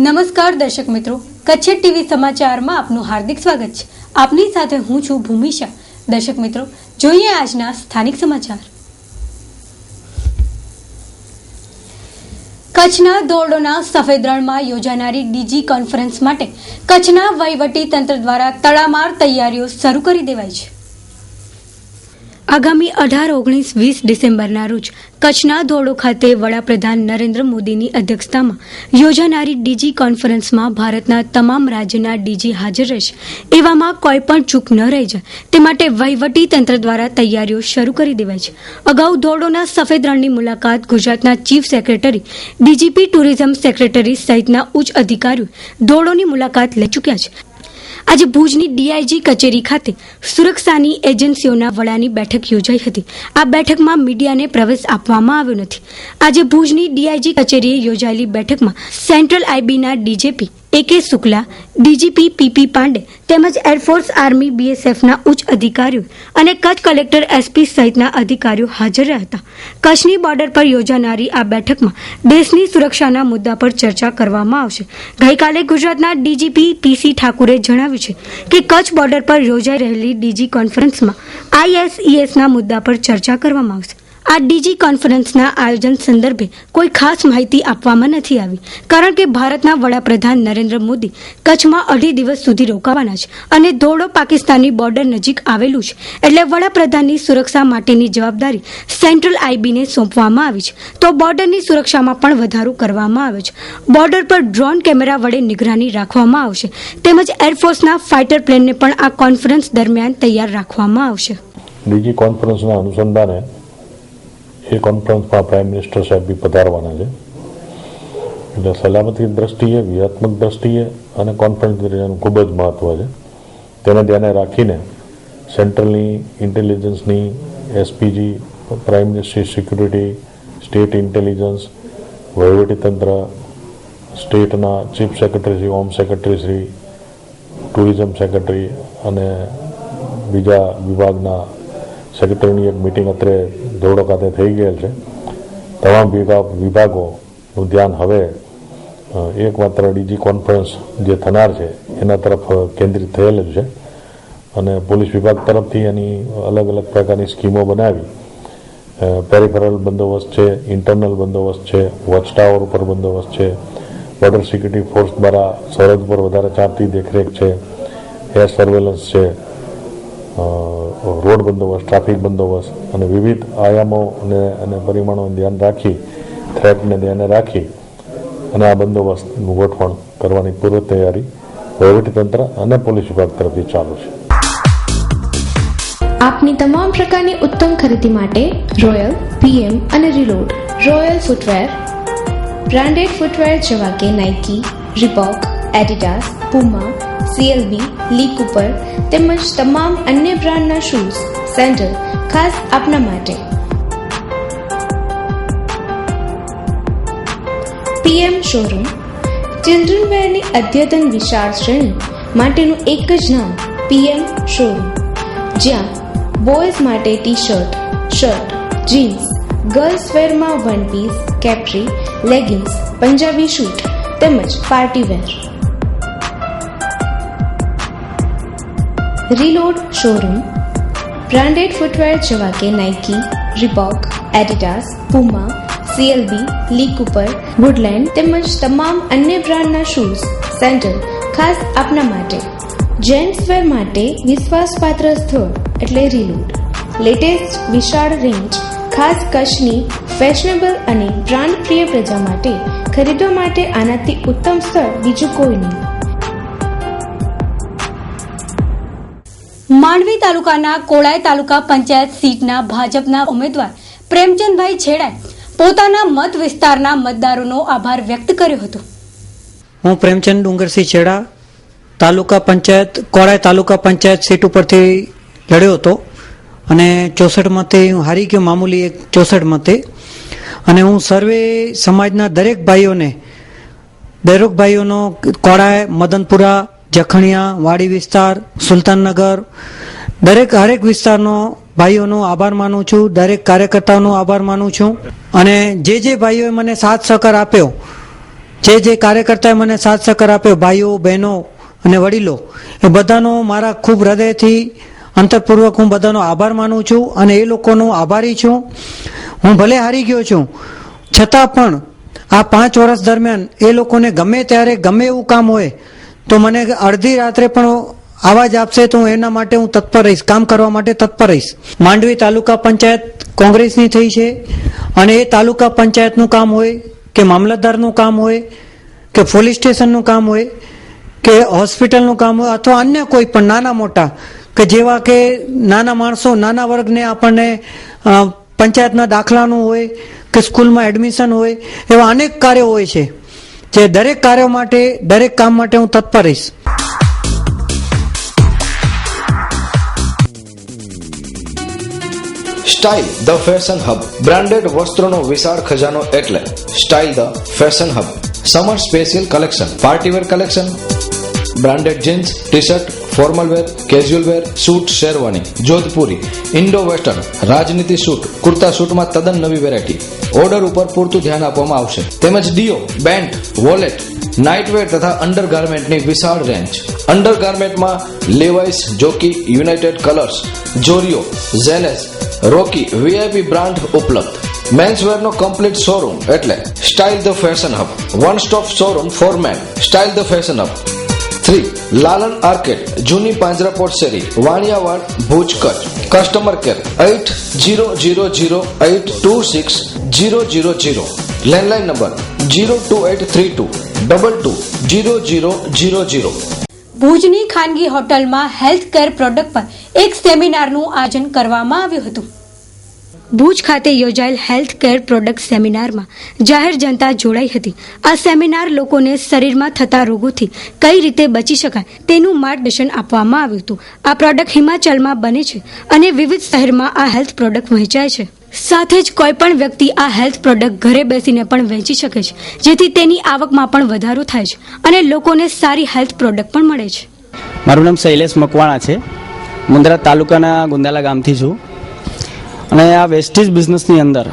નમસ્કાર દર્શક મિત્રો, કચ્છ ટીવી સમાચારમાં આપનું હાર્દિક સ્વાગત છે. આપની સાથે હું છું ભૂમિશા. દર્શક મિત્રો, જોઈએ આજના સ્થાનિક સમાચાર. કચ્છના ધોરડોના સફેદ રણમાં યોજાનારી ડીજી કોન્ફરન્સ માટે કચ્છના વહીવટી તંત્ર દ્વારા તડામાર તૈયારીઓ શરૂ કરી દેવાઈ છે. આગામી 18, 19, 20 ડિસેમ્બરના રોજ કચ્છના ધોરડો ખાતે વડાપ્રધાન નરેન્દ્ર મોદીની અધ્યક્ષતામાં યોજાનારી ડીજી કોન્ફરન્સમાં ભારતના તમામ રાજ્યના ડીજી હાજર રહેશે. એવામાં કોઈ પણ ચૂક ન રહી જાય તે માટે વહીવટી તંત્ર દ્વારા તૈયારીઓ શરૂ કરી દેવાઈ છે. અગાઉ ધોરડોના સફેદ રણની મુલાકાત ગુજરાતના chief secretary, DGP, tourism secretary સહિતના ઉચ્ચ અધિકારીઓ ધોરડોની મુલાકાત લઈ ચૂક્યા છે. આજે ભુજની ડીઆઈજી કચેરી ખાતે સુરક્ષાની એજન્સીઓના વડાની બેઠક યોજાઈ હતી. આ બેઠકમાં મીડિયાને પ્રવેશ આપવામાં આવ્યો નથી. આજે ભુજની ડીઆઈજી કચેરીએ યોજાયેલી બેઠકમાં સેન્ટ્રલ આઈબીના DGP AK Shukla, DGP PP Pandey તેમજ એરફોર્સ, આર્મી, BSFના ઉચ્ચ અધિકારીઓ અને કચ્છ કલેક્ટર SP સહિતના અધિકારીઓ હાજર રહ્યા હતા. કચ્છની બોર્ડર પર યોજાનારી આ બેઠકમાં દેશની સુરક્ષાના મુદ્દા પર ચર્ચા કરવામાં આવશે. ગઈકાલે ગુજરાતના ડીજીપી PC ઠાકુરે જણાવ્યું છે કે કચ્છ બોર્ડર પર યોજાઈ રહેલી ડીજી કોન્ફરન્સમાં ISESના મુદ્દા પર ચર્ચા કરવામાં આવશે. આ ડીજી કોન્ફરન્સના આયોજન સંદર્ભે કોઈ ખાસ માહિતી આપવામાં નથી આવી, કારણ કે ભારતના વડાપ્રધાન નરેન્દ્ર મોદી કચ્છમાં 2.5 દિવસ સુધી રોકાવાના છે અને ધોરડો પાકિસ્તાનની બોર્ડર નજીક આવેલું છે, એટલે વડાપ્રધાનની સુરક્ષા માટેની જવાબદારી સેન્ટ્રલ આઈબીને સોંપવામાં આવી છે. તો બોર્ડરની સુરક્ષામાં પણ વધારો કરવામાં આવ્યો છે. બોર્ડર પર ડ્રોન કેમેરા વડે નિગરાની રાખવામાં આવશે, તેમજ એરફોર્સના ફાઇટર પ્લેનને પણ આ કોન્ફરન્સ દરમિયાન તૈયાર રાખવામાં આવશે. ડીજી કોન્ફરન્સના અનુસંધાને એ કોન્ફરન્સમાં પ્રાઇમ મિનિસ્ટર સાહેબ બી પધારવાના છે. એટલે સલામતી દ્રષ્ટિએ, વ્યૂહાત્મક દ્રષ્ટિએ અને કોન્ફરન્સ દરમિયાન ખૂબ જ મહત્વ છે. તેને ધ્યાને રાખીને સેન્ટ્રલની ઇન્ટેલિજન્સની, SPG, prime ministry security, state intelligence, વહીવટીતંત્ર, સ્ટેટના chief secretary Shri, home secretary Shri, tourism secretary અને બીજા વિભાગના સેક્રેટરીની એક મિટિંગ અત્રે ધોરડો ખાતે થઈ ગયેલ છે. તમામ વિભાગોનું ધ્યાન હવે એકમાત્ર ડીજી કોન્ફરન્સ જે થનાર છે એના તરફ કેન્દ્રિત થયેલ છે અને પોલીસ વિભાગ તરફથી એની અલગ અલગ પ્રકારની સ્કીમો બનાવી પેરિફેરલ બંદોબસ્ત છે, ઇન્ટરનલ બંદોબસ્ત છે, વોચ ટાવર ઉપર બંદોબસ્ત છે, બોર્ડર સિક્યુરિટી ફોર્સ દ્વારા સરહદ પર વધારે ચાંપતી દેખરેખ છે, એર સર્વેલન્સ છે, રોડ બંદોબસ્ત, ટ્રાફિક બંદોબસ્ત અને વિવિધ આયામો અને પરિમાણોને ધ્યાન રાખી, થ્રેટને ધ્યાને રાખી અને આ બંદોબસ્તનું ગોઠવણ કરવાની પૂર્વ તૈયારી વહીવટીતંત્ર અને પોલીસ વિભાગ તરફથી ચાલુ છે. આપની તમામ પ્રકારની ઉત્તમ ખરીદી માટે રોયલ, PM અને reload. Royal footwear, branded footwear જેવા કે Nike, Reebok, Adidas, Puma, CLB, Lee Cooper તેમજ તમામ અન્ય બ્રાન્ડના શૂઝ, સેન્ડલ ખાસ આપના માટે. PM શોરૂમ, ચિલ્ડ્રન વેરની અદ્યતન વિશાળ શ્રેણી માટેનું એક જ નામ PM શોરૂમ, જ્યાં બોયઝ માટે ટી-શર્ટ, શર્ટ, જીન્સ, ગર્લ્સ વેરમાં one piece, capri, leggings, Punjabi suit તેમજ party wear. Reload showroom, branded footwear જેવા કે Nike, Reebok, Adidas, Puma, CLB, Lee Cooper, Woodland તેમજ તમામ અન્ય બ્રાન્ડના શૂઝ, સેન્ડલ ખાસ આપના માટે. જેન્ટ્સ વેર માટે વિશ્વાસપાત્ર સ્થળ એટલે રીલોડ. લેટેસ્ટ વિશાળ રેન્જ ખાસ કચ્છની ફેશનેબલ અને બ્રાન્ડ પ્રિય પ્રજા માટે ખરીદવા માટે આનાથી ઉત્તમ સ્થળ બીજું કોઈ નહીં. માંડવી તાલુકાના કોળાઈ તાલુકા પંચાયત સીટના ભાજપના ઉમેદવાર પ્રેમચંદભાઈ છેડાએ પોતાના મત વિસ્તારના મતદારોનો આભાર વ્યક્ત કર્યો હતો. હું પ્રેમચંદ ડુંગરસિંહ છેડા તાલુકા પંચાયત કોળાઈ તાલુકા પંચાયત સીટ ઉપરથી લડ્યો હતો અને 64 મતે હું હારી ગયો, મામૂલી 64 મતે. અને હું સર્વે સમાજના દરેક ભાઈઓનો કોળાઈ, મદનપુરા, જખણિયા, વાડી વિસ્તાર, સુલતાનનગર હરેક વિસ્તારનો ભાઈઓનો આભાર માનું છું, દરેક કાર્યકર્તાઓનો આભાર માનું છું. અને જે ભાઈઓએ મને સાથ સહકાર આપ્યો જે કાર્યકર્તાએ મને સાથ સહકાર આપ્યો, ભાઈઓ બહેનો અને વડીલો, એ બધાનો મારા ખૂબ હૃદયથી અંતરપૂર્વક હું બધાનો આભાર માનું છું અને એ લોકોનો આભારી છું. હું ભલે હારી ગયો છું છતાં પણ આ 5 વર્ષ દરમિયાન એ લોકોને ગમે ત્યારે ગમે એવું કામ હોય તો મને અડધી રાત્રે પણ આવાજ આપશે તો એના માટે હું તત્પર રહીશ, કામ કરવા માટે તત્પર રહીશ. માંડવી તાલુકા પંચાયત કોંગ્રેસની થઈ છે અને એ તાલુકા પંચાયતનું કામ હોય કે મામલતદારનું કામ હોય કે પોલીસ સ્ટેશનનું કામ હોય કે હોસ્પિટલનું કામ હોય અથવા અન્ય કોઈ પણ નાના મોટા કે જેવા કે નાના માણસો, નાના વર્ગને આપણને પંચાયતના દાખલાનું હોય કે સ્કૂલમાં એડમિશન હોય, એવા અનેક કાર્યો હોય છે જે દરેક કાર્યો માટે, દરેક કામ માટે હું તત્પર રહીશ. Style the fashion hub, branded વસ્ત્રોનો વિશાળ ખજાનો એટલે style the fashion hub. Summer special collection, party wear collection, branded jeans, T shirt, formal wear, casual wear, suit, sherwani, Jodhpuri, Indo western, Rajniti suit, kurta સૂટમાં તદ્દન નવી વેરાયટી. ઓર્ડર ઉપર પૂરતું ધ્યાન આપવામાં આવશે. તેમજ ડીઓ, બેન્ટ, વોલેટ, નાઇટવેર તથા અંડરગાર્મેન્ટની વિશાળ રેન્જ. અંડરગાર્મેન્ટમાં લેવાઇસ, જોકી, યુનાઇટેડ કલર્સ, જોરિયો, ઝેનેસ, રોકી, વીઆઈપી બ્રાન્ડ ઉપલબ્ધ. મેન્સવેરનો કમ્પ્લીટ શોરૂમ એટલે style the fashion Hub. One stop showroom for men, Style the fashion Hub. 3. Lalan arcade, જૂની પાંજરાપોળ શેરી, Vaniyawad, Bhuj, Kutch. Customer care 8000826000. Landline number 02832220000. ભુજની ખાનગી હોટલમાં હેલ્થ કેર પ્રોડક્ટ પર એક સેમિનારનું આયોજન કરવામાં આવ્યું હતું. ભુજ ખાતે યોજાયેલ હેલ્થ કેર પ્રોડક્ટ સેમિનારમાં જાહેર જનતા જોડાઈ હતી. આ સેમિનાર લોકોને શરીરમાં થતા રોગોથી કઈ રીતે બચી શકાય તેનું માર્ગદર્શન આપવામાં આવ્યું હતું. આ પ્રોડક્ટ હિમાચલમાં બને છે અને વિવિધ શહેરમાં આ હેલ્થ પ્રોડક્ટ વહેંચાય છે. સાથે જ કોઈ પણ વ્યક્તિ આ હેલ્થ પ્રોડક્ટ ઘરે બેસીને પણ વેચી શકે છે, જેથી તેની આવકમાં પણ વધારો થાય છે અને લોકોને સારી હેલ્થ પ્રોડક્ટ પણ મળે છે. મારું નામ શૈલેષ મકવાણા છે. મુંદ્રા તાલુકાના ગુંદાલા ગામથી છું અને આ વેસ્ટેજ બિઝનેસની અંદર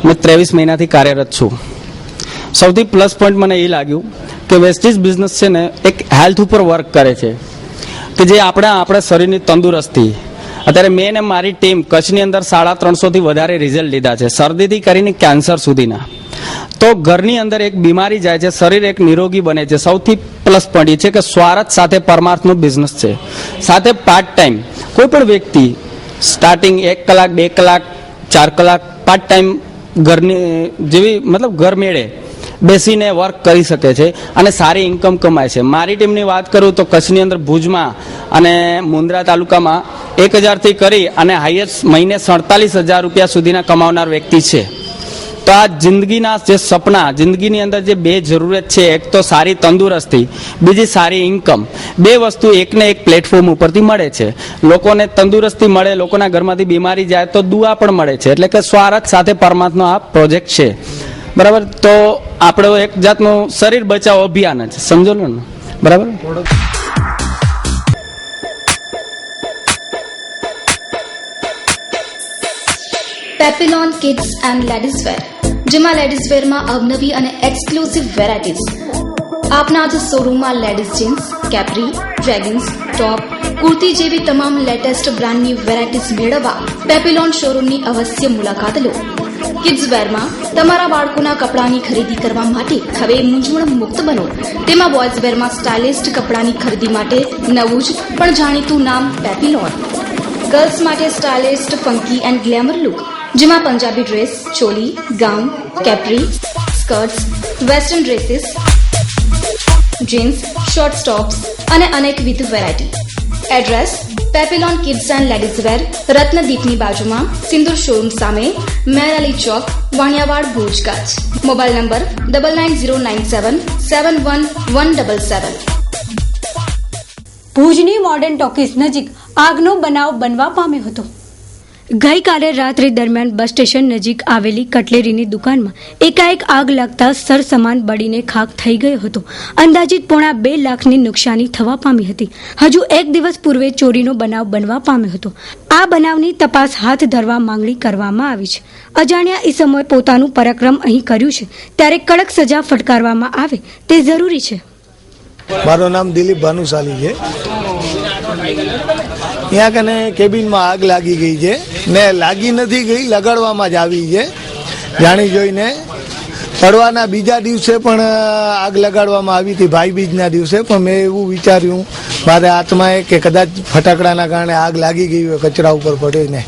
મેં 23 મહિનાથી કાર્યરત છું. સૌથી પ્લસ પોઈન્ટ મને એ લાગ્યું કે વેસ્ટેજ બિઝનેસ છે ને એક હેલ્થ ઉપર વર્ક કરે છે કે જે આપણા શરીરની તંદુરસ્તી. અત્યારે મેં ને મારી ટીમ કચ્છની અંદર 350થી વધારે રિઝલ્ટ લીધા છે, શરદીથી કરીને કેન્સર સુધીના. તો ઘરની અંદર એક બીમારી જાય છે, શરીર એક નિરોગી બને છે. સૌથી પ્લસ પોઈન્ટ એ છે કે સ્વાર્થ સાથે પરમાર્થનો બિઝનેસ છે. સાથે પાર્ટ ટાઈમ કોઈ પણ વ્યક્તિ સ્ટાર્ટિંગ 1 કલાક 2 કલાક 4 કલાક પાર્ટ ટાઈમ ઘરની જેવી મતલબ ઘર મેળે બેસીને વર્ક કરી શકે છે અને સારી ઇન્કમ કમાય છે. મારી ટીમની વાત કરું તો કચ્છની અંદર ભુજમાં અને મુંદ્રા તાલુકામાં 1000થી કરી અને હાઈએસ્ટ મહિને 47,000 રૂપિયા સુધીના કમાવનાર વ્યક્તિ છે. તો આ જિંદગીના જે સપના, જિંદગીની અંદર જે 2 જરૂરિયાત છે, એક તો સારી તંદુરસ્તી, બીજી સારી ઇન્કમ, 2 વસ્તુ એકને એક પ્લેટફોર્મ ઉપરથી મળે છે. લોકોને તંદુરસ્તી મળે, લોકોના ઘરમાંથી બીમારી જાય તો દુઆ પણ મળે છે. એટલે કે સ્વાર્થ સાથે પરમાત્માનો આ પ્રોજેક્ટ છે, બરાબર. તો આપણો એક જાતનું શરીર બચાવ અભિયાન છે, સમજો ને, બરાબર. Papillon kids and ladies wear, જેમાં લેડીઝ વેરમાં અવનવી અને એક્સક્લુઝિવ વેરાયટીઝ. આપના જ શોરૂમમાં ladies jeans, capri, jeggings, top, kurti જેવી તમામ લેટેસ્ટ બ્રાન્ડની વેરાયટીઝ મેળવવા પેપિલોન શોરૂમની અવશ્ય મુલાકાત લો. કિડ્સ વેરમાં તમારા બાળકોના કપડાની ખરીદી કરવા માટે હવે મૂંઝવણ મુક્ત બનો. તેમાં બોયઝ વેરમાં સ્ટાઇલિસ્ટ કપડાની ખરીદી માટે નવું જ પણ જાણીતું નામ પેપિલોન. ગર્લ્સ માટે stylist, funky and glamour look, જેમાં Punjabi dress, choli, gown, capri, skirts, western dresses, jeans, short tops અને અનેકવિધ variety. Address: Papillon kids and ladies wear, રત્નદીપની બાજુમાં, સિંદૂર શોરૂમ સામે, મેર અલી ચોક, વાણિયાવાડ, ભુજ, કચ્છ. Mobile number 9909771177. ભુજની મોડર્ન ટોકીઝ નજીક આગનો બનાવ બનવા પામ્યો હતો. ગઈકાલે રાત્રે દરમિયાન બસ સ્ટેશન નજીક આવેલી કટલેરીની દુકાનમાં એકાએક આગ લાગતા સરસામાન બળીને ખાક થઈ ગયો હતો. અંદાજિત પોણા 2 લાખની નુકસાની થવા પામી હતી. હજુ એક દિવસ પૂર્વે ચોરીનો બનાવ બનવા પામ્યો હતો. આ બનાવની તપાસ હાથ ધરવા માંગણી કરવામાં આવી છે. અજાણ્યા ઈસમોએ પોતાનું પરાક્રમ અહીં કર્યું છે ત્યારે કડક સજા ફટકારવામાં આવે તે જરૂરી છે. મારું નામ દિલીપ ભાનુશાલી છે. ત્યાં કને કેબિનમાં આગ લાગી ગઈ છે ને લાગી નથી ગઈ, લગાડવામાં જ આવી છે. જાણી જોઈને પડવાના બીજા દિવસે પણ આગ લગાડવામાં આવી હતી, ભાઈ બીજના દિવસે. પણ મેં એવું વિચાર્યું મારા આત્માએ કે કદાચ ફટાકડાના કારણે આગ લાગી ગઈ હોય કચરા ઉપર પડીને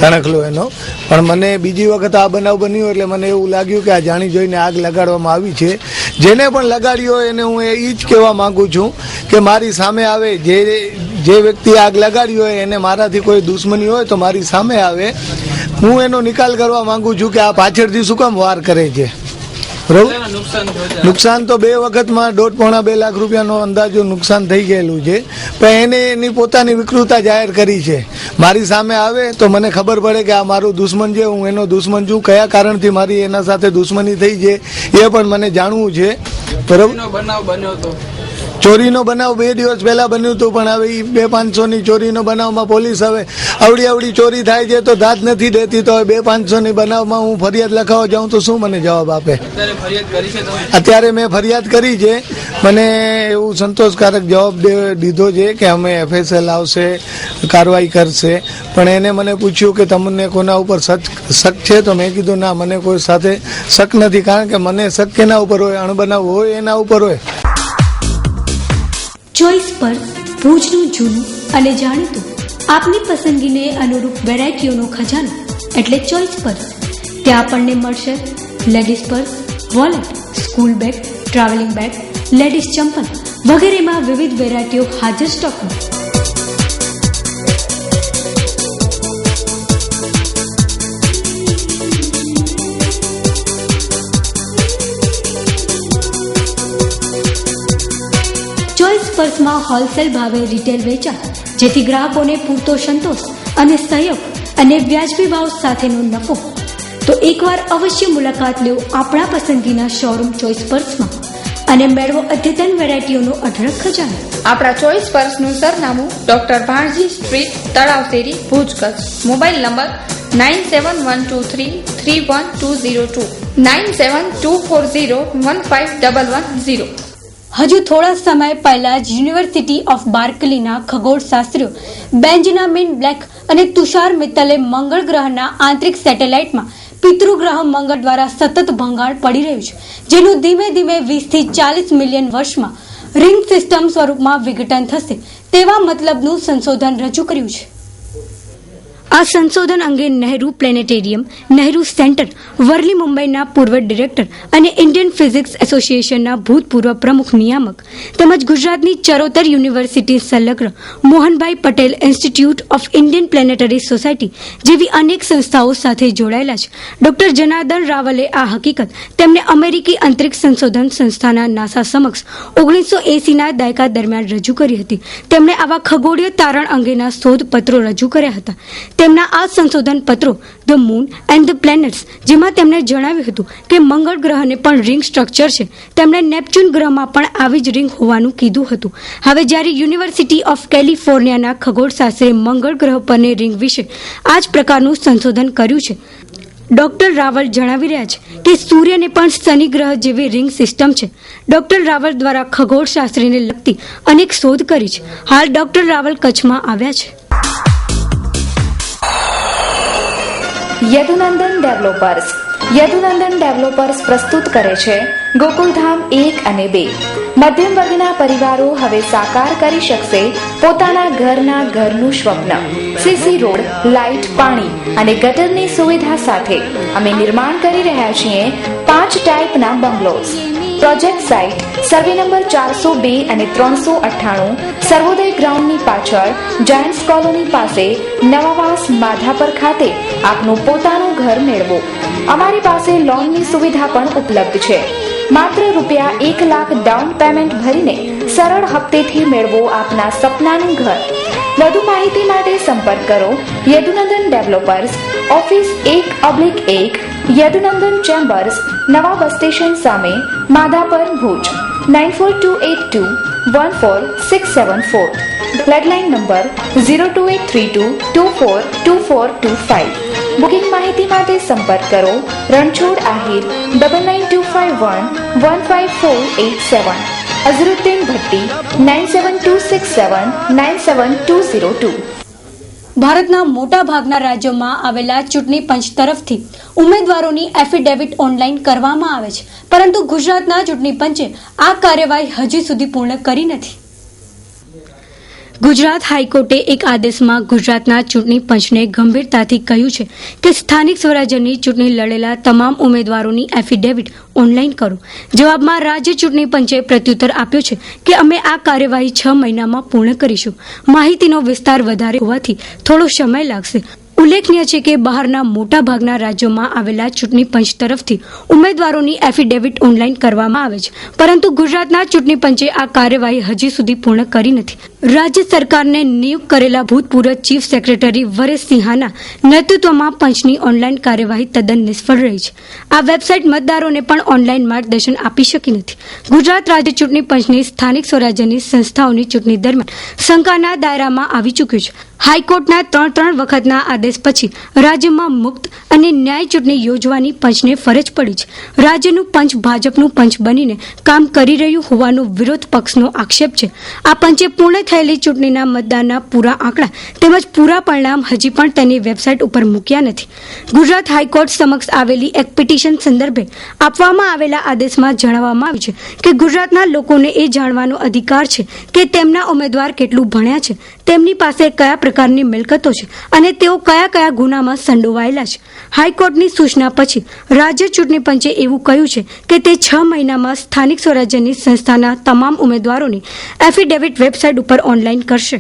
તણખલો એનો. પણ મને બીજી વખત આ બનાવ બન્યો એટલે મને એવું લાગ્યું કે આ જાણી જોઈને આગ લગાડવામાં આવી છે. જેને પણ લગાડી હોય એને હું એ જ કહેવા માંગુ છું કે મારી સામે આવે. જે વ્યક્તિ આગ લગાડી હોય એને મારાથી કોઈ દુશ્મની હોય તો મારી સામે આવે. હું એનો નિકાલ કરવા માંગુ છું કે આ પાછળથી શું કામ વાર કરે છે. બરોબર, નુકસાન તો 2 વખતમાં 1.5-2 લાખ રૂપિયાનો અંદાજો નુકસાન થઈ ગયેલું છે. પણ એને એની પોતાની વિકૃતતા જાહેર કરી છે. મારી સામે આવે તો મને ખબર પડે કે આ મારું દુશ્મન છે, હું એનો દુશ્મન છું. કયા કારણથી મારી એના સાથે દુશ્મની થઈ છે એ પણ મને જાણવું છે. બરોબર, ચોરીનો બનાવ 2 દિવસ પહેલા બન્યું હતું. પણ હવે 200-500ની ચોરીનો બનાવમાં પોલીસ હવે અવડી ચોરી થાય છે તો દાદ નથી દેતી. તો હવે 200-500ની બનાવમાં હું ફરિયાદ લખાવવા જાઉં તો શું મને જવાબ આપે? અત્યારે મેં ફરિયાદ કરી છે. મને એવું સંતોષકારક જવાબ દીધો છે કે અમે FSL આવશે, કાર્યવાહી કરશે. પણ એને મને પૂછ્યું કે તમને કોના ઉપર શક છે? તો મેં કીધું ના, મને કોઈ સાથે શક નથી. કારણ કે મને શક કેના ઉપર હોય? અણબનાવ હોય એના ઉપર હોય. ચોઇસ પર ભુજનું જૂનું અને જાણીતું આપની પસંદગીને અનુરૂપ વેરાયટીઓનો ખજાનો એટલે ચોઇસ પર્સ. ત્યાં આપણને મળશે ladies purse, wallet, school bag, travelling bag, ladies ચંપલ વગેરેમાં વિવિધ વેરાયટીઓ હાજર સ્ટોકમાં. ચોઇસ પર્સમાં હોલસેલ ભાવે રિટેલ વેચાણ, જેથી ગ્રાહકોને પૂરતો સંતોષ અને સહયોગ અને વ્યાજબી ભાવ સાથેનો નફો. તો એકવાર અવશ્ય મુલાકાત લો આપણા પસંદગીના શોરૂમ ચોઇસ પર્સમાં અને મેળવો અદ્યતન વેરાયટીઓનો અઢળક ખજાનો. આપણા ચોઇસ પર્સનું સરનામું ડોક્ટર ભાણજી સ્ટ્રીટ, તળાવ શેરી, ભુજ, કચ્છ. Mobile number 9712331202 9724015110. હજુ થોડા સમય પહેલા જ યુનિવર્સિટી ઓફ બાર્કલીના ખગોળશાસ્ત્રીઓ બેન્જામિન બ્લેક અને તુષાર મિત્તલે મંગળ ગ્રહના આંતરિક સેટેલાઇટમાં પિતૃગ્રહ મંગળ દ્વારા સતત ભંગાણ પડી રહ્યું છે, જેનું ધીમે ધીમે 20 થી 40 મિલિયન વર્ષમાં રિંગ સિસ્ટમ સ્વરૂપમાં વિઘટન થશે તેવા મતલબનું સંશોધન રજૂ કર્યું છે. આ સંશોધન અંગે નહેરુ પ્લેનેટેરિયમ, નહેરુ સેન્ટર, વર્લી મુંબઈના પૂર્વ ડિરેક્ટર અને ઇન્ડિયન ફિઝિક્સ એસોસિએશનના ભૂતપૂર્વ પ્રમુખ નિયામક તેમજ ગુજરાતની ચરોતર યુનિવર્સિટી સંલગ્ન Mohanbhai Patel institute of Indian planetary society જેવી અનેક સંસ્થાઓ સાથે જોડાયેલા છે. ડોક્ટર જનાર્દન રાવલે આ હકીકત તેમને અમેરિકી અંતરિક્ષ સંશોધન સંસ્થાના નાસા સમક્ષ 1980ના દાયકા દરમિયાન રજૂ કરી હતી. તેમણે આવા ખગોળીય તારણ અંગેના શોધપત્રો રજૂ કર્યા હતા. તેમના આ સંશોધન પત્રો the moon and the planets, જેમાં તેમણે જણાવ્યું હતું કે મંગળ ગ્રહને પણ રિંગ સ્ટ્રક્ચર છે. તેમણે નેપચ્યુન ગ્રહમાં પણ આવી જ રિંગ હોવાનું કીધું હતું. હવે જ્યારે યુનિવર્સિટી ઓફ કેલિફોર્નિયાના ખગોળશાસ્ત્રીએ મંગળ ગ્રહ પરની રિંગ વિશે આ જ પ્રકારનું સંશોધન કર્યું છે. ડોક્ટર રાવલ જણાવી રહ્યા છે કે સૂર્યને પણ શનિ ગ્રહ જેવી રિંગ સિસ્ટમ છે. ડોક્ટર રાવલ દ્વારા ખગોળશાસ્ત્રીને લગતી અનેક શોધ કરી છે. હાલ ડોક્ટર રાવલ કચ્છમાં આવ્યા છે. યદુનંદન ડેવલપર્સ પ્રસ્તુત કરે છે ગોકુલધામ 1 અને 2. મધ્યમ વર્ગના પરિવારો હવે સાકાર કરી શકશે પોતાના ઘરનું સ્વપ્ન. સીસી રોડ, લાઇટ, પાણી અને ગટરની સુવિધા સાથે અમે નિર્માણ કરી રહ્યા છીએ 5 ટાઈપના bungalows. Project site survey number 402 અને 398, સર્વોદય ગ્રાઉન્ડની પાછળ, જાયન્ટ્સ કોલોની પાસે, નવાવાસ, માધાપર ખાતે આપનું પોતાનું ઘર મેળવો. અમારી પાસે લોનની સુવિધા પણ ઉપલબ્ધ છે. માત્ર ₹1 લાખ ડાઉન પેમેન્ટ ભરીને સરળ હપ્તેથી મેળવો આપના સપનાનું ઘર. વધુ માહિતી માટે સંપર્ક કરો Yadunandan developers, office 1/1, Yadunandan chambers, નવા બસ સ્ટેશન સામે, Madhapar, Bhuj 9428214674. Landline number 02832242425. Booking માહિતી માટે સંપર્ક કરો રણછોડ આહિર 9925115487, અઝરુદ્દીન ભટ્ટી 9726797202. ભારતના મોટા ભાગના રાજ્યોમાં આવેલા ચૂંટણી પંચ તરફથી ઉમેદવારોની એફિડેવિટ ઓનલાઈન કરવામાં આવે છે, પરંતુ ગુજરાતના ચૂંટણી પંચે આ કાર્યવાહી હજી સુધી પૂર્ણ કરી નથી. ગુજરાત હાઈકોર્ટે એક આદેશમાં ગુજરાતના ચૂંટણી પંચને ગંભીરતાથી કહ્યું છે કે સ્થાનિક સ્વરાજ્યની ચૂંટણી લડેલા તમામ ઉમેદવારોની એફિડેવિટ ઓનલાઈન કરો. જવાબમાં રાજ્ય ચૂંટણી પંચે પ્રત્યુત્તર આપ્યો છે કે અમે આ કાર્યવાહી 6 મહિનામાં પૂર્ણ કરીશું. માહિતીનો વિસ્તાર વધારે હોવાથી થોડો સમય લાગશે. ઉલ્લેખનીય છે કે બહારના મોટા ભાગના રાજ્યોમાં આવેલા ચૂંટણી પંચ તરફથી ઉમેદવારોની એફિડેવિટ ઓનલાઈન કરવામાં આવે છે, પરંતુ ગુજરાતના ચૂંટણી પંચે આ કાર્યવાહી હજી સુધી પૂર્ણ કરી નથી. રાજ્ય સરકારને નિયુક્ત કરેલા ભૂતપૂર્વ ચીફ સેક્રેટરી વરેશ સિંહાના નેતૃત્વમાં પંચની ઓનલાઈન કાર્યવાહી તદ્દન નિષ્ફળ રહી છે. આ વેબસાઇટ મતદારોને પણ ઓનલાઈન માર્ગદર્શન આપી શકી નથી. ગુજરાત રાજ્ય ચૂંટણી પંચની સ્થાનિક સ્વરાજ્યની સંસ્થાઓની ચૂંટણી દરમિયાન શંકાના દાયરામાં આવી ચૂક્યું છે. હાઈકોર્ટના 3 વખતના આદેશ પછી રાજ્યમાં મુક્ત અને ન્યાય ચૂંટણી યોજવાની પંચને ફરજ પડી છે. રાજ્યનું પંચ ભાજપનું પંચ બનીને કામ કરી રહ્યું હોવાનો વિરોધ પક્ષનો આક્ષેપ છે. આ પંચે પૂર્ણ થયેલી ચૂંટણીના મતદાનના પૂરા આંકડા તેમજ પૂરા પરિણામ હજી પણ તેની વેબસાઇટ ઉપર મૂક્યા નથી. ગુજરાત હાઈકોર્ટ સમક્ષ આવેલી એક પિટિશન સંદર્ભે આપવામાં આવેલા આદેશમાં જણાવવામાં આવ્યું છે કે ગુજરાતના લોકોને એ જાણવાનો અધિકાર છે કે તેમના ઉમેદવાર કેટલું ભણ્યા છે, તેમની પાસે કયા પ્રકારની મિલકતો છે અને તેઓ કયા કયા ગુનામાં સંડોવાયેલા છે. હાઈકોર્ટની સૂચના પછી રાજ્ય ચૂંટણી પંચે એવું કહ્યું છે કે તે 6 મહિનામાં સ્થાનિક સ્વરાજ્યની સંસ્થાના તમામ ઉમેદવારોની એફિડેવિટ વેબસાઇટ ઉપર ઓનલાઈન કરશે.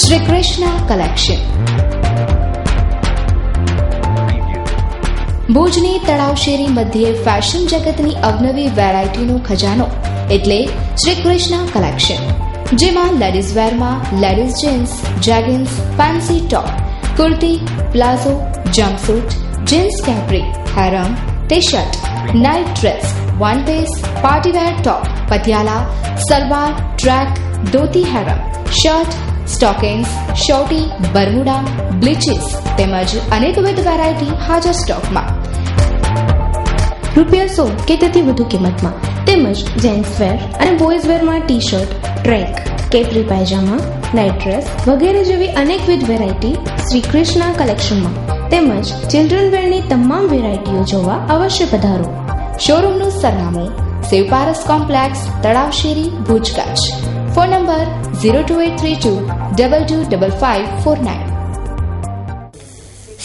શ્રી કૃષ્ણ કલેક્શન ભુજની તળાવ શેરી મધ્યે ફેશન જગતની અવનવી વેરાયટીનો ખજાનો એટલે શ્રી કૃષ્ણ કલેક્શન, જેમાં લેડીઝ વેરમાં ladies jeans, jeggings, fancy top, kurti, palazzo, jumpsuit, jeans capri, harem, T shirt, night dress, one piece, party wear top, Patiala, salwar, track, dhoti harem, shirt, stockings, shorty, Bermuda, breeches તેમજ અનેકવિધ વેરાયટી હાજર સ્ટોકમાં. ₹100 કે તેથી વધુ કિંમતમાં તેમજ જેન્ટ્સવેર અને બોયઝવેરમાં ટી શર્ટ, ટ્રેક, કેપરી પાયજામા, નાઇટ ડ્રેસ વગેરે જેવી અનેકવિધ વેરાયટી શ્રી કૃષ્ણ કલેક્શનમાં તેમજ ચિલ્ડ્રન વેરની તમામ વેરાયટીઓ જોવા અવશ્ય પધારો. શોરૂમનું સરનામું શિવપારસ કોમ્પ્લેક્સ, તળાવ શેરી, ભુજ, કચ્છ. Phone number 02832225549.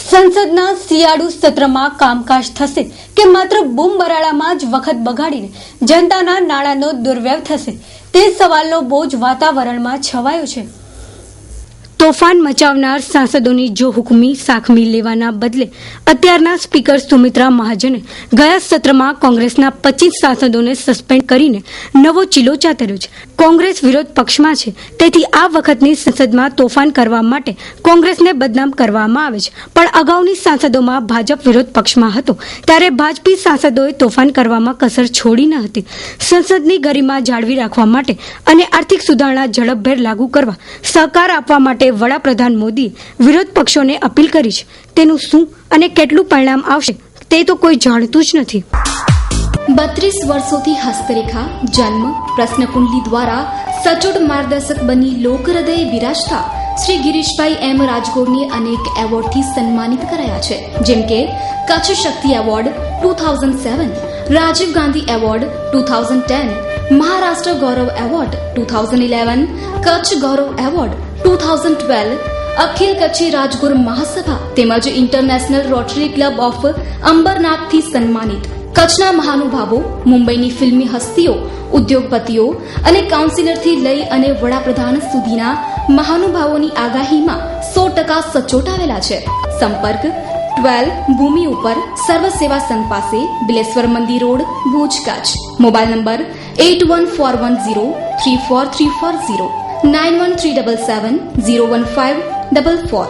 સંસદના શિયાળુ સત્રમાં કામકાજ થશે કે માત્ર બૂમ બરાડામાં જ વખત બગાડીને જનતાના નાણાંનો દુર્વ્યય થશે, તે સવાલનો બોજ વાતાવરણમાં છવાયો છે. તોફાન મચાવનાર સાંસદોની જો હુકમી સાખમી લેવાના બદલે અત્યારના સ્પીકર સુમિત્રા મહાજને ગયા સત્રમાં કોંગ્રેસના 25 સાંસદોને સસ્પેન્ડ કરીને નવો ચીલો ચાતર્યો છે. કોંગ્રેસ વિરોધ પક્ષમાં છે, તેથી આ વખતની સંસદમાં તોફાન કરવા માટે કોંગ્રેસને બદનામ કરવામાં આવે છે. પણ અગાઉની સંસદોમાં ભાજપ વિરોધ પક્ષમાં હતો ત્યારે ભાજપી સાંસદોએ તોફાન કરવામાં કસર છોડી ન હતી. સંસદની ગરિમા જાળવી રાખવા માટે અને આર્થિક સુધારણા ઝડપભેર લાગુ કરવા સહકાર આપવા માટે વડાપ્રધાન મોદીએ વિરોધ પક્ષોને અપીલ કરી છે. તેનું શું અને કેટલું પરિણામ આવશે તે તો કોઈ જાણતું જ નથી. 32 વર્ષોથી હસ્તરેખા, જન્મ, પ્રશ્નકુંડલી દ્વારા સચોટ માર્ગદર્શક બની લોકહૃદયે બિરાજતા શ્રી ગિરીશભાઈ એમ રાજગોરને અનેક એવોર્ડથી સન્માનિત કરાયા છે, જેમ કે કચ્છ શક્તિ એવોર્ડ 2007, રાજીવ ગાંધી એવોર્ડ 2010, મહારાષ્ટ્ર ગૌરવ એવોર્ડ 2011, કચ્છ ગૌરવ એવોર્ડ 2012, અખિલ કચ્છી રાજગુરુ મહાસભા તેમજ ઇન્ટરનેશનલ રોટરી ક્લબ ઓફ અંબરનાથથી સન્માનિત. કચ્છના મહાનુભાવો, મુંબઈની ફિલ્મી હસ્તીઓ, ઉદ્યોગપતિઓ અને કાઉન્સિલરથી લઈ અને વડાપ્રધાન સુધીના મહાનુભાવોની આગાહીમાં 100% સચોટ આવેલા છે. સંપર્ક 12 ભૂમિ ઉપર સર્વ સેવા સંઘ પાસે બિલેશ્વર મંદિર road Bhuj Kutch. Mobile number 8141034340 9137701544.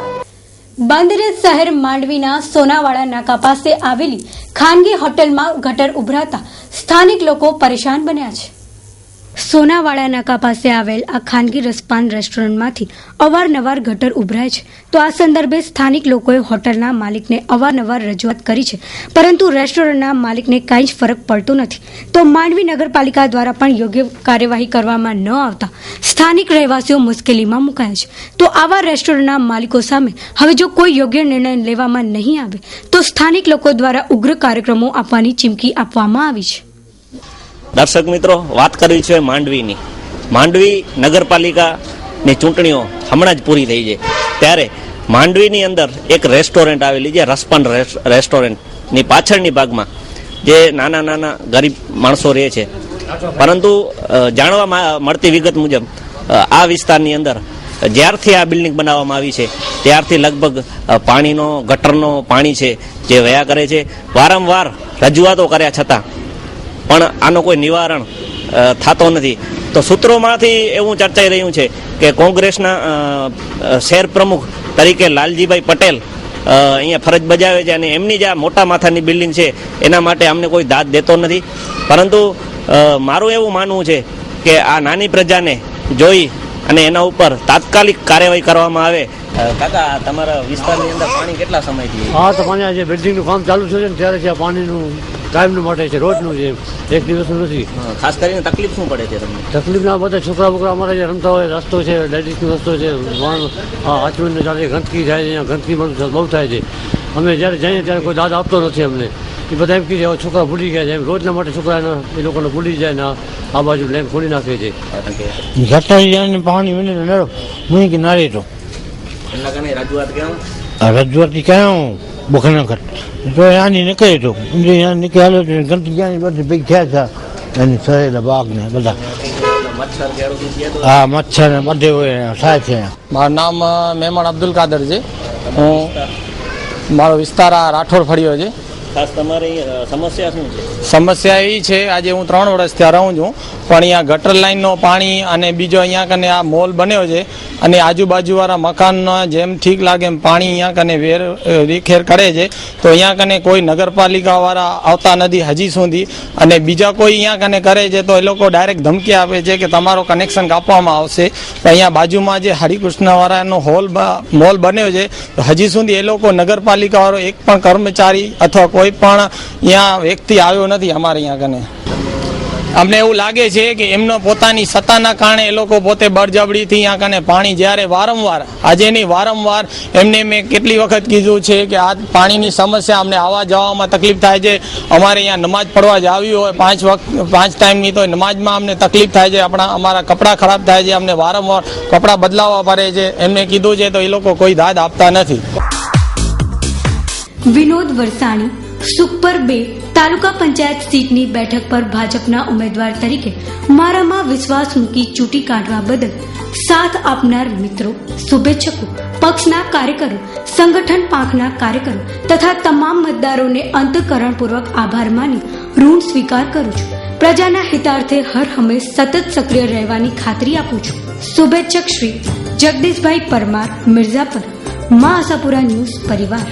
Bandra શહેર માંડવીના સોનાવાડા નાકા પાસે આવેલી ખાનગી હોટલમાં ગટર ઉભરાતા સ્થાનિક લોકો પરેશાન બન્યા છે. સોનાવાડા નાકા પાસે આવેલ આ ખાનગી રસપાન રેસ્ટોરન્ટમાંથી અવારનવાર ગટર ઉભરાય છે, તો આ સંદર્ભે સ્થાનિક લોકોએ હોટલના માલિકને અવારનવાર રજૂઆત કરી છે, પરંતુ રેસ્ટોરન્ટના માલિકને કાંઈ જ ફરક પડતો નથી. તો માંડવી નગરપાલિકા દ્વારા પણ યોગ્ય કાર્યવાહી કરવામાં ન આવતા સ્થાનિક રહેવાસીઓ મુશ્કેલીમાં મુકાયા છે. તો આવા રેસ્ટોરન્ટના માલિકો સામે હવે જો કોઈ યોગ્ય નિર્ણય લેવામાં નહીં આવે તો સ્થાનિક લોકો દ્વારા ઉગ્ર કાર્યક્રમો આપવાની ચીમકી આપવામાં આવી છે. દર્શક મિત્રો, વાત કરવી છે માંડવીની. માંડવી નગરપાલિકાની ચૂંટણીઓ હમણાં જ પૂરી થઈ છે, ત્યારે માંડવીની અંદર એક રેસ્ટોરન્ટ આવેલી છે, રસપાન રેસ્ટોરન્ટની પાછળની ભાગમાં જે નાના નાના ગરીબ માણસો રહે છે. પરંતુ જાણવા મળતી વિગત મુજબ આ વિસ્તારની અંદર જ્યારથી આ બિલ્ડિંગ બનાવવામાં આવી છે ત્યારથી લગભગ પાણીનો ગટરનો પાણી છે જે વયા કરે છે. વારંવાર રજૂઆતો કર્યા છતાં પણ આનો કોઈ નિવારણ થતો નથી. તો સૂત્રોમાંથી એવું ચર્ચાઈ રહ્યું છે કે કોંગ્રેસના શહેર પ્રમુખ તરીકે લાલજીભાઈ પટેલ અહીંયા ફરજ બજાવે છે અને એમની જે આ મોટા માથાની બિલ્ડિંગ છે એના માટે અમને કોઈ દાદ દેતો નથી. પરંતુ મારું એવું માનવું છે કે આ નાની પ્રજાને જોઈ અને એના ઉપર તાત્કાલિક કાર્યવાહી કરવામાં આવે. કાકા, તમારા વિસ્તારની અંદર પાણી કેટલા સમયથી? હા, તો પાણી આજે બિલ્ડિંગનું કામ ચાલુ છે ને ત્યારે ત્યાં પાણીનું કાયમનું માટે છે, રોજનું છે, એક દિવસનું નથી. ખાસ કરીને તકલીફ શું પડે છે તમને? તકલીફ ના બધા છોકરા બોકરા અમારે જે રમતા હોય, રસ્તો છે, લેડીઝનો રસ્તો છે, આચમનને ચાલે ગંદકી થાય છે, અહીંયા ગંદકી બહુ થાય છે. અમે જ્યારે જઈએ ત્યારે કોઈ દાદ આપતો નથી અમને. એ બધા એમ કીધે છોકરા ભૂલી ગયા છે, એમ રોજના માટે છોકરા એ લોકોને ભૂલી જાય ને આ બાજુ લેમ્પ ખોલી નાખે છે. ગટર પાણી મને કે ના રહેતો રજૂઆત ક્યાં બોખના કર તો આની નીકળે તો નીકળે ગંદકી ક્યાં બધી ભેગ થયા છે એની સરેલા બાગ ને બધા. હા, મચ્છર ને બધે હોય થાય છે. મારું નામ મહેમાન અબ્દુલ કાદર છે. હું મારો વિસ્તાર આ રાઠોડ ફળિયો છે. ખાસ તમારી સમસ્યા શું છે? સમસ્યા એ છે, આજે હું 3 વર્ષ ત્યાં રહું છું, પણ અહીંયા ગટર લાઈનનો પાણી અને બીજો અહીંયા કને આ મોલ બન્યો છે અને આજુબાજુવાળા મકાનના જેમ ઠીક લાગે એમ પાણી અહીંયા કને વિખેર કરે છે. તો અહીંયા કને કોઈ નગરપાલિકાવાળા આવતા નથી હજી સુધી, અને બીજા કોઈ અહીંયા કને કરે છે તો એ લોકો ડાયરેક્ટ ધમકી આપે છે કે તમારો કનેક્શન કાપવામાં આવશે. તો અહીંયા બાજુમાં જે હરિકૃષ્ણવાળાનો મોલ બન્યો છે, હજી સુધી એ લોકો નગરપાલિકાવાળો એક પણ કર્મચારી અથવા કોઈ પણ અહીંયા વ્યક્તિ આવ્યો નથી અમારે અહીંયા કને. અમને એવું લાગે છે કે એમનો પોતાની સત્તાના કારણે એ લોકો પોતે બળજબરીથી અહીંયા કને પાણી જ્યારે વારંવાર એમને મેં કેટલી વખત કીધું છે કે આ પાણીની સમસ્યા અમને આવવા જવામાં તકલીફ થાય છે. અમારે અહીંયા નમાજ પડવા જ આવી હોય 5 ટાઈમની, તો નમાજમાં અમને તકલીફ થાય છે, અમારા કપડાં ખરાબ થાય છે, અમને વારંવાર કપડાં બદલાવવા પડે છે. એમને કીધું છે તો એ લોકો કોઈ દાદ આપતા નથી. વિનોદ વરસાણી સુખપર 2 તાલુકા પંચાયત સીટની બેઠક પર ભાજપના ઉમેદવાર તરીકે મારામાં વિશ્વાસ મૂકી ચૂંટી કાઢવા બદલ સાથ આપનાર મિત્રો, શુભેચ્છકો, પક્ષના કાર્યકરો, સંગઠન પાંખના કાર્યકરો તથા તમામ મતદારોને અંતઃકરણપૂર્વક આભાર માની ઋણ સ્વીકાર કરું છું. પ્રજાના હિતાર્થે હર હંમેશ સતત સક્રિય રહેવાની ખાતરી આપું છું. શુભેચ્છક શ્રી જગદીશભાઈ પરમાર, મિર્ઝાપર, મા આશાપુરા ન્યૂઝ પરિવાર.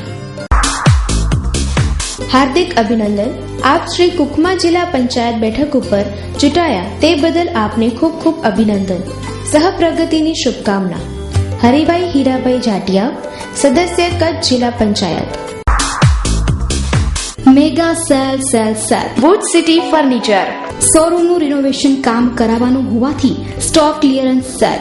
હાર્દિક અભિનંદન. આપ શ્રી કુકમા જિલ્લા પંચાયત બેઠક ઉપર ચૂંટાયા તે બદલ આપને ખૂબ ખૂબ અભિનંદન. સહપ્રગતિની શુભકામના. હરિભાઈ હીરાભાઈ જાટિયા, સદસ્ય કચ્છ જિલ્લા panchayat. Mega sale Wood City furniture શોરૂમનું રિનોવેશન કામ કરાવવાનું હોવાથી સ્ટોક ક્લિયરન્સ સેલ.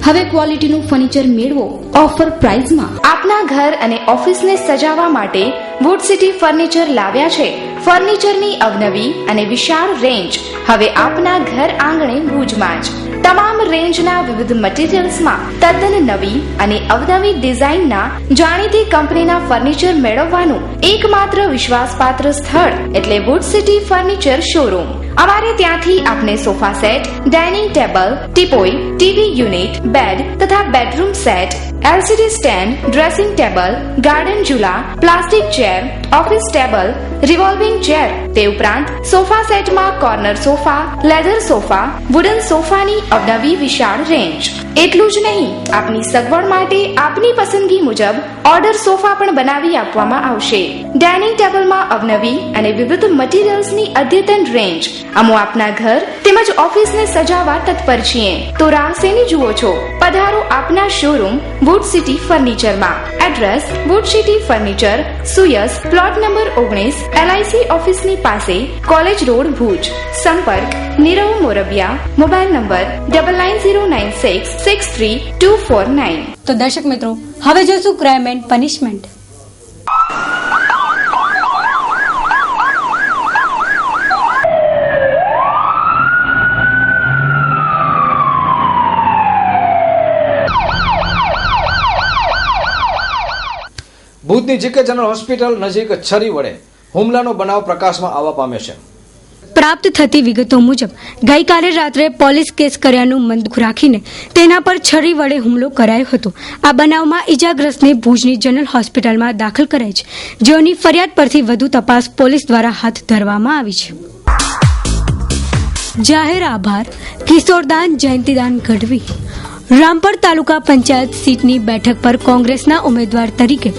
હવે ક્વોલિટીનું ફર્નિચર મેળવો ઓફર પ્રાઇસમાં. આપના ઘર અને ઓફિસને સજાવવા માટે વુડ સિટી ફર્નિચર લાવ્યા છે ફર્નિચરની અવનવી અને વિશાળ રેન્જ. હવે આપના ઘર આંગણે ભુજમાં જ તમામ રેન્જના વિવિધ મટીરીયલ્સમાં તદ્દન નવી અને અવનવી ડિઝાઇનના જાણીતી કંપનીના ફર્નિચર મેળવવાનું એકમાત્ર વિશ્વાસપાત્ર સ્થળ એટલે વુડ સિટી ફર્નિચર શોરૂમ. અમારે ત્યાંથી આપને sofa set, dining table, teapoy, TV unit, bed તથા bedroom set, LCD stand, dressing table, garden ઝૂલા, plastic chair, office table, revolving chair, તે ઉપરાંત સોફા સેટમાં corner sofa, leather sofa, wooden સોફાની અવનવી વિશાળ રેન્જ. એટલું જ નહીં, આપની સગવડ માટે આપની પસંદગી મુજબ ઓર્ડર સોફા પણ બનાવી આપવામાં આવશે. ડાઇનિંગ ટેબલમાં અવનવી અને વિવિધ મટીરીયલ્સની અદ્યતન રેન્જ. અમો આપના ઘર તેમજ ઓફિસને સજાવવા તત્પર છીએ. તો રાહ શેની જુઓ છો? પધારો આપના શોરૂમ વુડ સિટી ફર્નિચરમાં. એડ્રેસ વુડ સિટી ફર્નિચર, સુયસ, પ્લોટ નંબર 19, LIC ઓફિસની પાસે, કોલેજ રોડ, ભુજ. સંપર્ક નીરવ મોરબિયા. Mobile number 9909663249. તો દર્શક મિત્રો, હવે જોઈશું ક્રાઇમ એન્ડ પનિશમેન્ટ. ભુજની જીકે જનરલ હોસ્પિટલ નજીક છરી વડે હુમલાનો બનાવ પ્રકાશમાં આવવા પામ્યો છે. પ્રાપ્ત થતી વિગતો મુજબ ગઈકાલે રાત્રે પોલીસ કેસ કર્યાનું મન દુઃખ રાખીને તેના પર છરી વડે હુમલો કરાયો હતો. આ બનાવમાં ઈજાગ્રસ્તને ભુજની જનરલ હોસ્પિટલમાં દાખલ કરાઈ છે, જેઓની ફરિયાદ પરથી વધુ તપાસ પોલીસ દ્વારા હાથ ધરવામાં આવી છે. જાહેર આભાર કિશોરદાન જયંતિદાન ગઢવી. રામપર તાલુકા પંચાયત સીટની બેઠક પર કોંગ્રેસના ઉમેદવાર તરીકે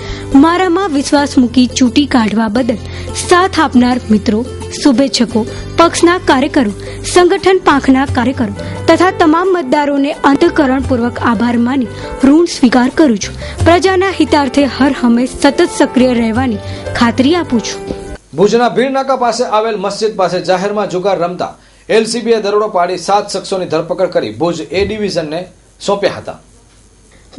મારામાં વિશ્વાસ મૂકી ચૂંટી કાઢવા બદલ સાથ આપનાર મિત્રો, શુભેચ્છકો, પક્ષના કાર્યકરો, સંગઠન પાંખના કાર્યકરો તથા તમામ મતદારોને અંતઃકરણપૂર્વક આભાર માની ઋણ સ્વીકાર કરું છું. પ્રજાના હિતાર્થે હર હંમેશ સતત સક્રિય રહેવાની ખાતરી આપું છું. ભુજના ભીડનાકા પાસે આવેલ મસ્જિદ પાસે જાહેરમાં જુગાર રમતા LCBએ દરોડો પાડી 7 શખ્સોની ધરપકડ કરી ભુજ A ડિવિઝનને સોંપ્યા હતા.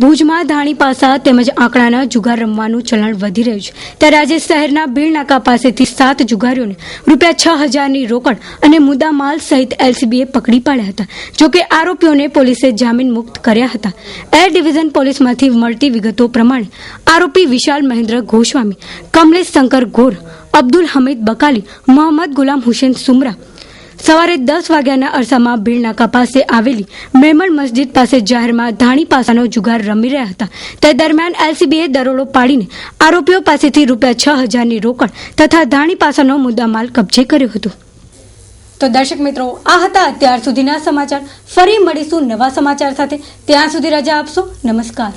ભુજમાં ધાણી પાસા તેમજ આંકડાના જુગાર રમવાનું ચલણ વધી રહ્યું છે, ત્યારે આજે શહેરના ભીડનાકા પાસેથી 7 જુગારીઓને ₹6,000ની રોકડ અને મુદ્દામાલ સહિત LCBએ પકડી પાડ્યા હતા. જોકે આરોપીઓને પોલીસે જામીન મુક્ત કર્યા હતા. એર ડિવિઝન પોલીસમાંથી મળતી વિગતો પ્રમાણે આરોપી વિશાલ મહેન્દ્ર ગોસ્વામી, કમલેશ શંકર ગોર, અબ્દુલ હમીદ બકાલી, મોહમ્મદ ગુલામ હુસેન સુમરા સવારે 10 વાગ્યાના અરસામાં ભીડનાકા પાસે આવેલી મેમણ મસ્જિદ પાસે જાહેરમાં ધાણી પાસાનો જુગાર રમી રહ્યા હતા. તે દરમિયાન LCBએ દરોડો પાડીને આરોપીઓ પાસેથી ₹6,000ની રોકડ તથા ધાણી પાસાનો મુદ્દામાલ કબજે કર્યો હતો. તો દર્શક મિત્રો, આ હતા અત્યાર સુધીના સમાચાર. ફરી મળીશું નવા સમાચાર સાથે. ત્યાં સુધી રજા આપશો. નમસ્કાર.